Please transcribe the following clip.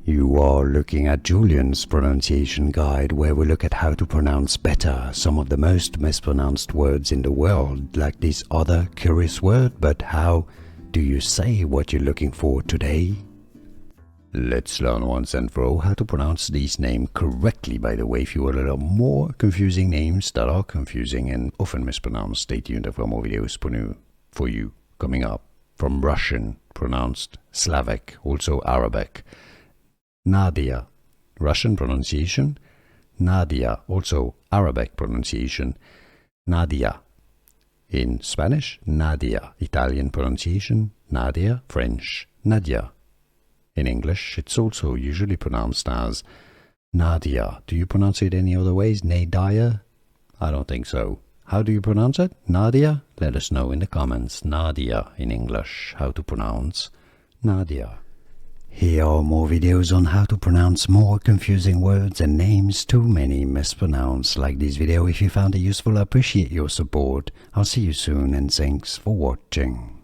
You are looking at Julian's pronunciation guide, where we look at how to pronounce better some of the most mispronounced words in the world, like this other curious word. But how do you say what you're looking for today? Let's learn once and for all how to pronounce these names correctly. By the way, if you want a little more confusing names that are confusing and often mispronounced, stay tuned for more videos for you coming up. From Russian, pronounced Slavic, also Arabic. Nadia, Russian pronunciation. Nadia, also Arabic pronunciation. Nadia. In Spanish, Nadia, Italian pronunciation. Nadia, French, Nadia. In English, it's also usually pronounced as Nadia. Do you pronounce it any other ways? Nadia? I don't think so. How do you pronounce it? Nadia? Let us know in the comments. Nadia in English. How to pronounce Nadia. Here are more videos on how to pronounce more confusing words and names too many mispronounced. Like this video if you found it useful. I appreciate your support. I'll see you soon and thanks for watching.